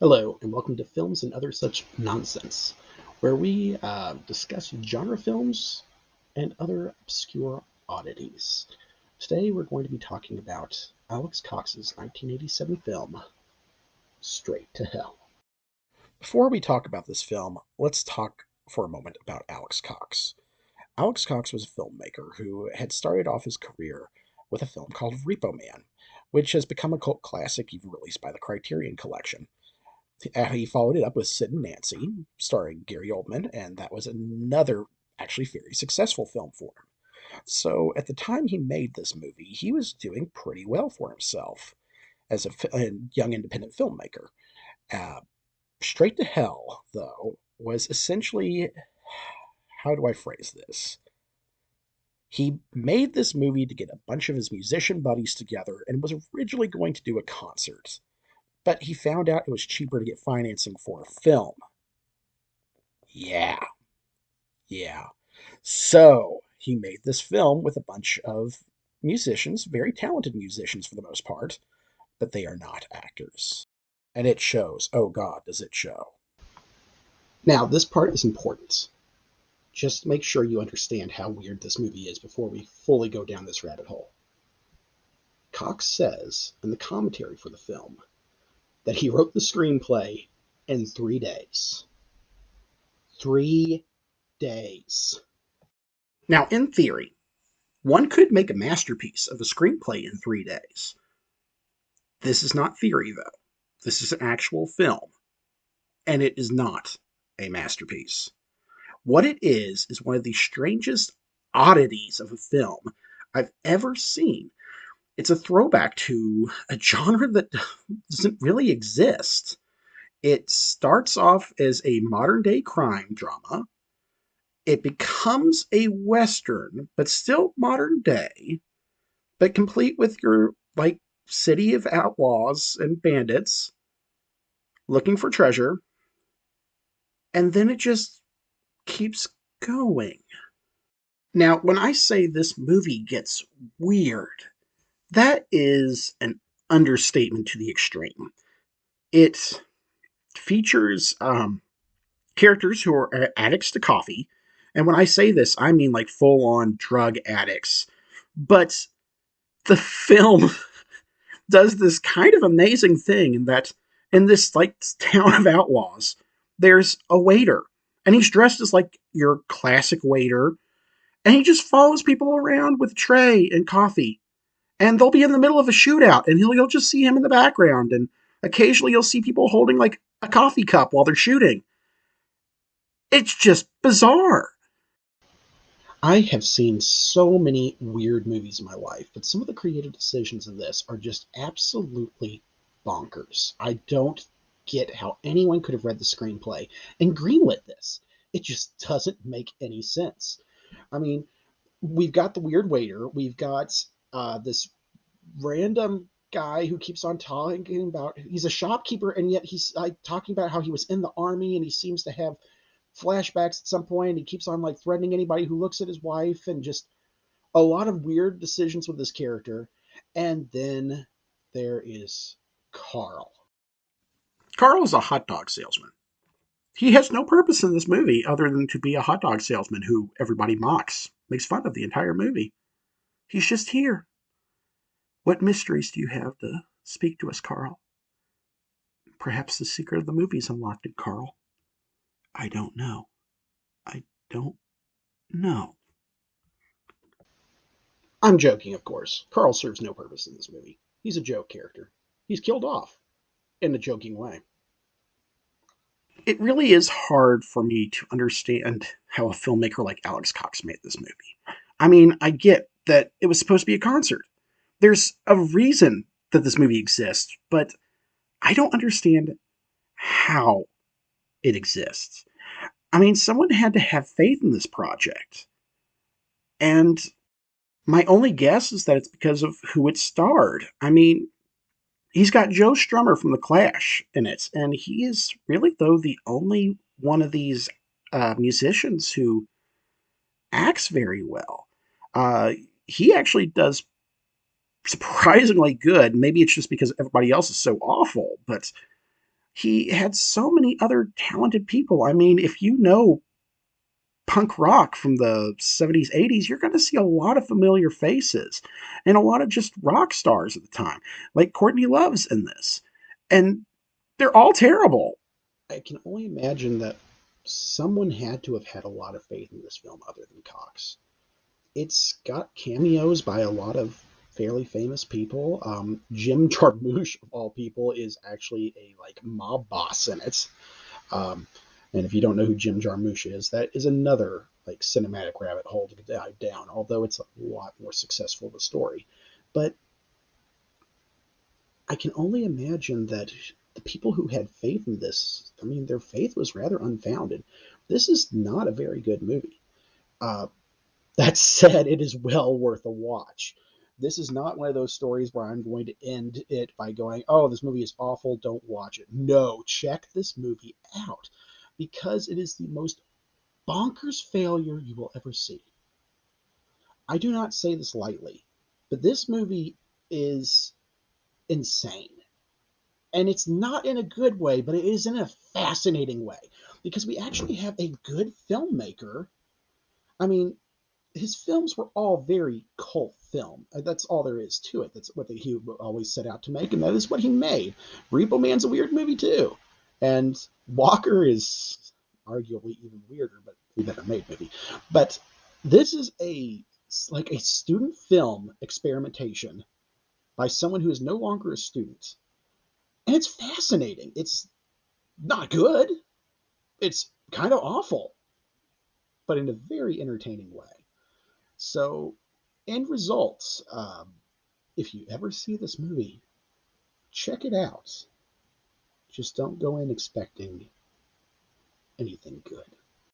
Hello, and welcome to Films and Other Such Nonsense, where we discuss genre films and other obscure oddities. Today we're going to be talking about Alex Cox's 1987 film, Straight to Hell. Before we talk about this film, let's talk for a moment about Alex Cox. Alex Cox was a filmmaker who had started off his career with a film called Repo Man, which has become a cult classic even released by the Criterion Collection. He followed it up with Sid and Nancy, starring Gary Oldman, and that was another actually very successful film for him. So at the time he made this movie, he was doing pretty well for himself as a young independent filmmaker. Uh, Straight to Hell, though, was essentially, how do I phrase this? He made this movie to get a bunch of his musician buddies together and was originally going to do a concert, but he found out it was cheaper to get financing for a film. Yeah, yeah. So he made this film with a bunch of musicians, very talented musicians for the most part, but they are not actors. And it shows. Oh God, does it show. Now, this part is important. Just make sure you understand how weird this movie is before we fully go down this rabbit hole. Cox says in the commentary for the film that he wrote the screenplay in 3 days. 3 days. Now, in theory, one could make a masterpiece of a screenplay in 3 days. This is not theory, though. This is an actual film, and it is not a masterpiece. What it is one of the strangest oddities of a film I've ever seen. It's a throwback to a genre that doesn't really exist. It starts off as a modern day crime drama. It becomes a Western, but still modern day, but complete with your, like, city of outlaws and bandits looking for treasure. And then it just keeps going. Now, when I say this movie gets weird, that is an understatement to the extreme. It features characters who are addicts to coffee. And when I say this, I mean like full on drug addicts. But the film does this kind of amazing thing in that in this like town of outlaws, there's a waiter. And he's dressed as like your classic waiter. And he just follows people around with a tray and coffee. And they'll be in the middle of a shootout, and you'll just see him in the background. And occasionally you'll see people holding like a coffee cup while they're shooting. It's just bizarre. I have seen so many weird movies in my life, but some of the creative decisions in this are just absolutely bonkers. I don't get how anyone could have read the screenplay and greenlit this. It just doesn't make any sense. I mean, we've got the weird waiter, we've got this random guy who keeps on talking about he's a shopkeeper, and yet he's like talking about how he was in the army, and he seems to have flashbacks at some point. He keeps on like threatening anybody who looks at his wife, and just a lot of weird decisions with this character. And then there is Carl. Carl is a hot dog salesman. He has no purpose in this movie other than to be a hot dog salesman who everybody mocks, makes fun of the entire movie. He's just here. What mysteries do you have to speak to us, Carl? Perhaps the secret of the movie is unlocked in Carl. I don't know. I don't know. I'm joking, of course. Carl serves no purpose in this movie. He's a joke character. He's killed off in a joking way. It really is hard for me to understand how a filmmaker like Alex Cox made this movie. I mean, I get that it was supposed to be a concert. There's a reason that this movie exists, but I don't understand how it exists. I mean, someone had to have faith in this project. And my only guess is that it's because of who it starred. I mean, he's got Joe Strummer from The Clash in it, and he is really, though, the only one of these musicians who acts very well. Uh, he actually does surprisingly good. Maybe it's just because everybody else is so awful, but he had so many other talented people. I mean, if you know punk rock from the 70s, 80s, you're going to see a lot of familiar faces and a lot of just rock stars at the time, like Courtney Love's in this. And they're all terrible. I can only imagine that someone had to have had a lot of faith in this film other than Cox. It's got cameos by a lot of fairly famous people. Jim Jarmusch, of all people, is actually a like mob boss in it. Um, and if you don't know who Jim Jarmusch is, that is another like cinematic rabbit hole to dive down. Although it's a lot more successful of a story, but I can only imagine that the people who had faith in this, I mean, their faith was rather unfounded. This is not a very good movie. Uh, that said, it is well worth a watch. This is not one of those stories where I'm going to end it by going, oh, this movie is awful, don't watch it. No, check this movie out because it is the most bonkers failure you will ever see. I do not say this lightly, but this movie is insane. And it's not in a good way, but it is in a fascinating way because we actually have a good filmmaker. I mean, his films were all very cult film. That's all there is to it. That's what he always set out to make, and that is what he made. Repo Man's a weird movie too, and Walker is arguably even weirder, but he never made movie. But this is a like a student film experimentation by someone who is no longer a student, and it's fascinating. It's not good. It's kind of awful, but in a very entertaining way. So, end results. If you ever see this movie, check it out. Just don't go in expecting anything good.